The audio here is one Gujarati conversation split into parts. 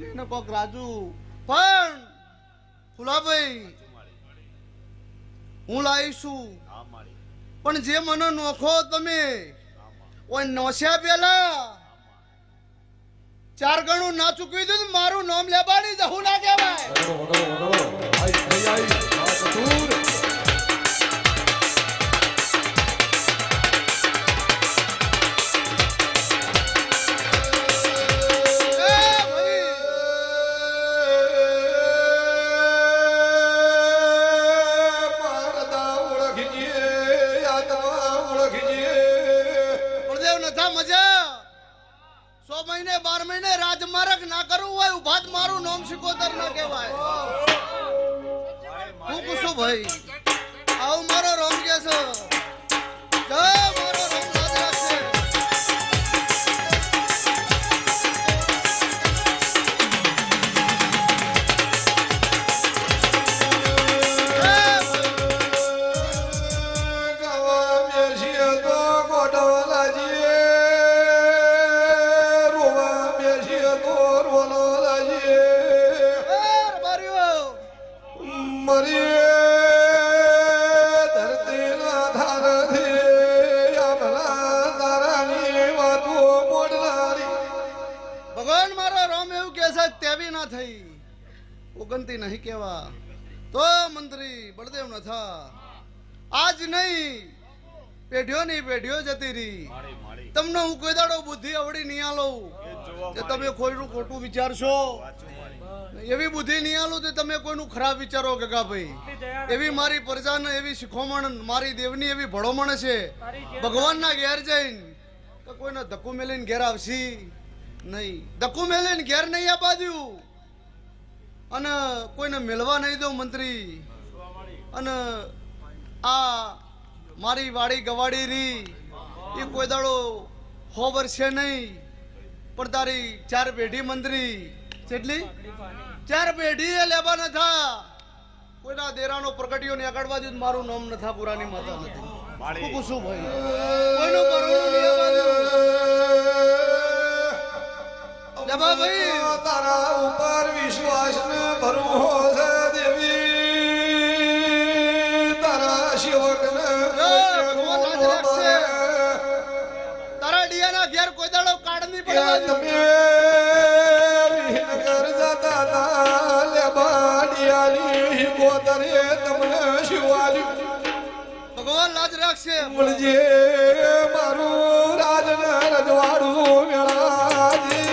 ને કોક રાજુ પણ ફુલાભાઈ હું લાવીશું પણ જે મને નોખો તમે ઓય નોસ્યા પેલા 4 ગણું ના ચૂકવી દઉં મારું નામ લેવાની જહું ના કહેવાય. મહિને 12 મહિને રાજમાર્ગ ના કરવું હોય ઉભાત મારું નામ સિકોતર ના કહેવાય. હું પૂછું ભાઈ આવું મારો રોમ કે છે જય મારો રોમ રાજ રાખશે. ભગવાન મારો રામ એવું કે છે તેવી ના થઈ ઓગંતી નહીં કેવા તો મંત્રી બળદેવ ન થા આજ નહીં પેઢીઓ જતી રહી તમને હું કોઈ દાડો બુદ્ધિ અવડી નહીં આલું કે તમે કોઈનું ખોટું વિચારશો એવી બુદ્ધિ નહીં આલું કે તમે કોઈનું ખરાબ વિચારો ગગા ભાઈ. એવી મારી પ્રજાને એવી શીખોમણ મારી દેવની એવી ભળોમણ છે ભગવાનના ઘેર જઈને તો કોઈને ધક્કુ મેલીને ઘેર આવશી નહીં. ધક્કુ મેલીને ઘેર નહીં આપવા દઉં અને કોઈને મેળવા નહીં દઉં મંત્રી. અને આ મારી વાડી ગવાડી રી એ કોઈ દાડો 100 વર્ષે નહીં પણ તારી 4 પેઢી મંત્રી કેટલી 4 પેઢી એ લેવા ન થા કોઈના દેરાનો પ્રગટીઓ ને આગળવા દઉં મારું નામ ન થા પુરાની માતા નથી. હું પૂછું ભાઈ કોઈનું પરોણું નહીં આવવા દઉં. લેવા ભાઈ તારા ઉપર વિશ્વાસ ન ભરવો છે દેવી તારા શિવક તારા ડિયાના ઘેર કોઈ દાડો કાઢ નહીં પડવા તમે વિહનગર જતા તા લેબા ડિયાની ગોતરે તમને શિવાલી ભગવાન લાજ રાખશે. મળજે મારું રાજન રજવાડું મેળાજી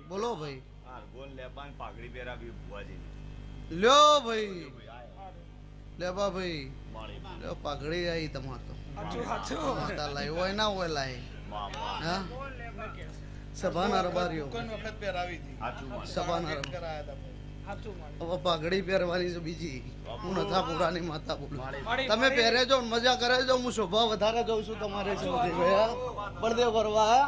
બોલો ભાઈ પાઘડી પહેરાવી ભુવાજી લ્યો ભાઈ લેબા ભાઈ લ્યો પાઘડી આવી તમાર તો માતા લાઈ હોય ના હોય લાઈ હા સભાના રબારીઓ સભાના હવે પાઘડી પહેરવાની છે બીજી હું નથા પુરાની માતા બોલું તમે પહેરે જો મજા કરે જો હું શોભા વધારે જઉં છું તમારે બળદેવ કરવા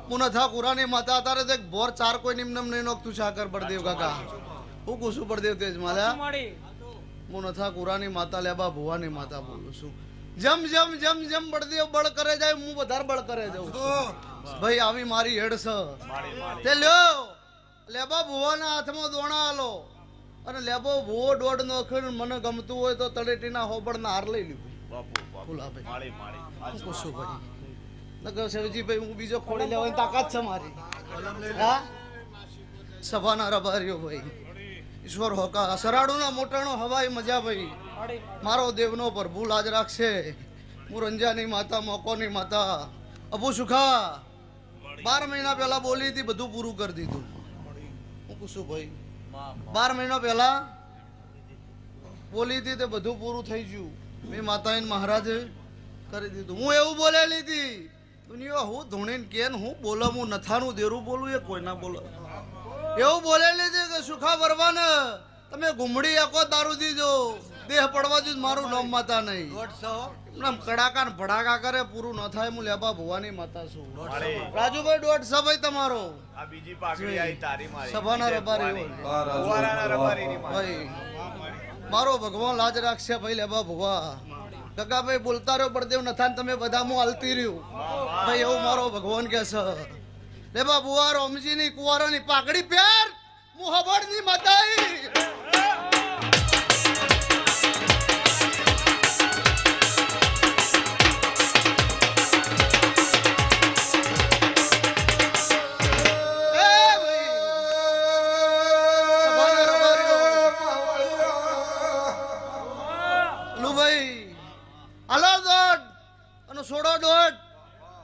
હું નથા પુરાની માતા તારે દેખ બોર 4 કોઈ નિમ્નમ નહીં નોખતું સાકર બળદેવ કાકા હું કહું છું બળદેવ તેજ માલા હું નથા પુરાની માતા લેબા ભુવાની માતા બોલું છું. જમ જમ જમ જમ બળદેવ બળ કરે જાય હું વધારે બળ કરે જાઉં ભાઈ આવી મારી હેડ છે તે લ્યો લેબા ભુવાના હાથમાં દોણા આલો અને લેબો ભુવો દોડ નોખીને મને ગમતું હોય તો તળેટીના હોબળના હાર લઈ લીધું ફુલાભાઈ હું કહું છું ભાઈ નગર શિવજીભાઈ હું બીજો ખોડી લેવાની તાકાત છે મારી. હા સભાના રબારીઓ ભાઈ ઈશ્વર હોકા સરાડુના મોટાનો હવાઈ મજા ભાઈ મારો દેવનો પ્રભુ લાજ રાખશે. હું રંજાની માતા મોકોની માતા અબુ સુખા 12 મહિના પહેલા બોલી હતી બધું પૂરું કરી દીધું. હું પૂછું ભાઈ 12 મહિના પહેલા બોલી હતી તે બધું પૂરું થઈ ગયું. મેં માતાએ મહારાજે કરી દીધું. હું એવું બોલેલી હતી દુનિયા હું ધૂણીને કેન હું બોલો હું નથાનું દેરું બોલું એ કોઈ ના બોલો એવું બોલેલી હતી કે સુખા વરવાને તમે ઘૂમડી આખો દારૂ દીધો દેહ પડવા દીધું મારું નામ માતા નહીં કડાકા ને ભડાકા કરે પૂરું ન થાય હું લેબા ભુવાની માતા છું. રાજુભાઈ 150 ભાઈ તમારો આ બીજી પાઘડી આવી તારી મારી સભાના રબારી ભુવાના રબારીની ભાઈ મારો ભગવાન લાજ રાખશે ભાઈ લેબા ભુવા ગગાભાઈ બોલતા રહ્યો બળદેવ નથાન તમે બધા હું હાલતી રહ્યું ભાઈ એવું મારો ભગવાન કે છે લે બા બુવા રોમજી ની કુંવારાની પાઘડી પહેર હું હબડ ની માતાઈ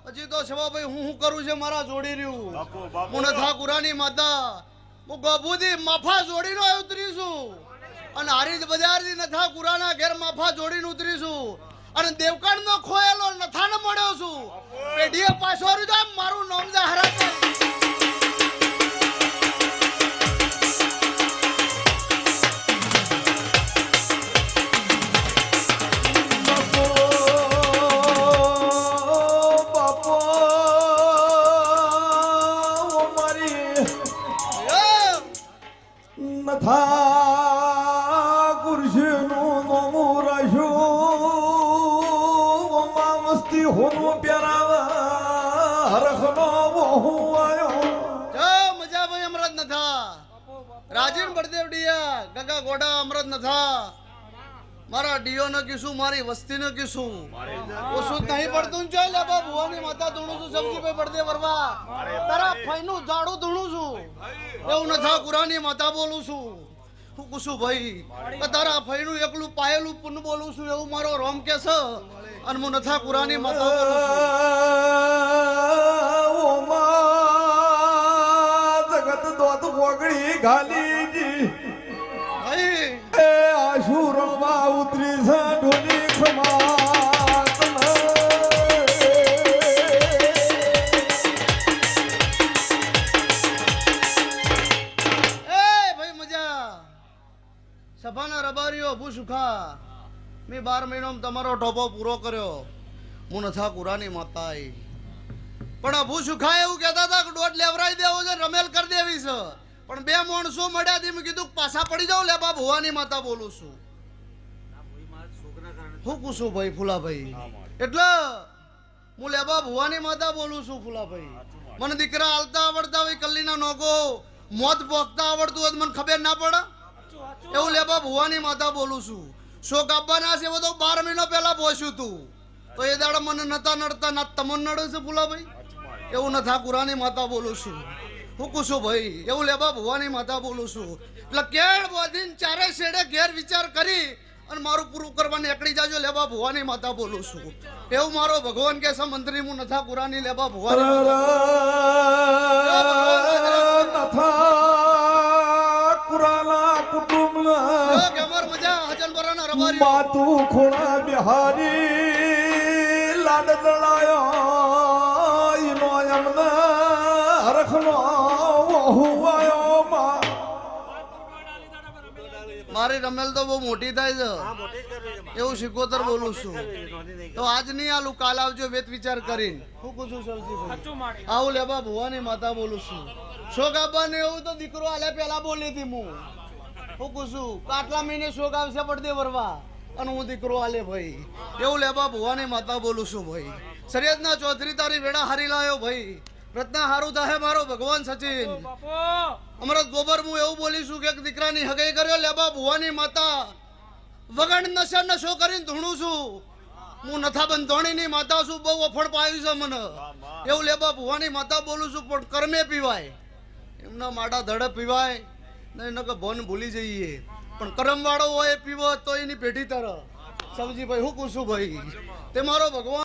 હજી તો સવાભાઈ હું કરું છે મારા જોડી રહ્યું હું નથા કુરાની માતા હું ગભુથી માફા જોડીનો ઉતરીશું અને હારીજ બજારથી નથા કુરાના ઘેર માફા જોડીને ઉતરીશું અને દેવકાંડનો ખોયેલો નથાને મળ્યો છું પેઢીએ પાછો રહ્યું મારું નામ જા હરા ગગા ગોડા અમૃત નથા મારા ડીઓ ને કીશું મારી વસ્તી ને કીશું ઓછું નહીં પડતું છે લે બા ભુવાની માતા ધૂણું છું સબ્જીભાઈ પડદે વરવા તારા ફઈનું જાડું ધૂણું છું એવું નથા કુરાની માતા બોલું છું હું કુશું ભાઈ તારા ફઈનું એકલું પાયેલું પુન બોલું છું એવું મારો રોમ કે છે અને હું નથા કુરાની માતા બોલું છું ઓ માં જગત દોત વગડી ગાલી એ આશુરમાં ઉતરી સાઢોની ખમાત ભાઈ મજા સભાના રબારીઓ અભુ સુખા મેં 12 મહિનામાં તમારો ટોપો પૂરો કર્યો હું નથા કુરાની માતા પણ અભુ સુખા એવું કહેતા હતા કે દોઢ લેવરાઈ દેવો છે રમેલ કરી દેવી છે પણ બે માણસો મળ્યા થી મેં કીધું પાછા પડી જાવ લે બા ભુવાની માતા બોલું છું હું કુશું ભાઈ ફુલાભાઈ એટલે હું લેબા ભુવાની માતા બોલું છું ફુલાભાઈ મને દીકરા હાલતા આવડતા હોય કલ્લીના નોકો મોત ભોગતા આવડતું હોય મને ખબર ના પડે એવું લેબા ભુવાની માતા બોલું છું શોક આપવાના છે તો 12 મહિનો પહેલા પહોંચ્યું તું તો એ દાડા મને નતા નડતા ના તમને નડે છે ફુલાભાઈ એવું નથા કુરાની માતા બોલું છું હું કુશું ભાઈ એવું લેબા ભુવાની માતા બોલું છું એટલે કેળ બોધીને ચારે શેડે ઘેર વિચાર કરી અને મારું પૂરું કરવાને એકડી જાજો લેબા ભુવાની માતા બોલું છું એવું મારો ભગવાન કે છે મંત્રી હું નથા કુરાની લેબા ભુવાની નથા કુરાના કુટુંબના કેમર મજા હજન બરાના રબારી માતું ખોણા બિહારી લાડ દળાયો ઈનો એમને હરખનો હુવાયો મારી રમેલ તો બહુ મોટી થાય છે એવું શિકોતર બોલું છું તો આજ નહીં આલું કાલ આવજો વેત વિચાર કરીને હું પૂછું સૌથી આવું લેબા ભુવાની માતા બોલું છું શોક આપવાને એવું તો દીકરો આલે પેલા બોલી હતી હું પૂછું આટલા મહિને શોક આવશે પડદે વરવા અને હું દીકરો આલે ભાઈ એવું લેબા ભુવાની માતા બોલું છું ભાઈ શરીયતના ચૌધરી તારી વેડા હારી લાયો ભાઈ રત્ના હારું થાય મારો ભગવાન સચિન અમરત ગોબર હું એવું બોલીશું કે દીકરાની હગાઈ કર્યો લેબા ભુવાની માતા વગણ નશા નશો કરીને ધૂણું છું હું નથા બંધોણીની માતા છું બહુ અફળ પાયું છે મને એવું લેબા ભુવાની માતા બોલું છું પણ કર્મે પીવાય એમના માડા ધડે પીવાય નહીં કે ભન ભૂલી જઈએ પણ કરમ વાળો હોય પીવો તો એની પેઢી તરફ સમજી ભાઈ હું પૂછું ભાઈ તે મારો ભગવાન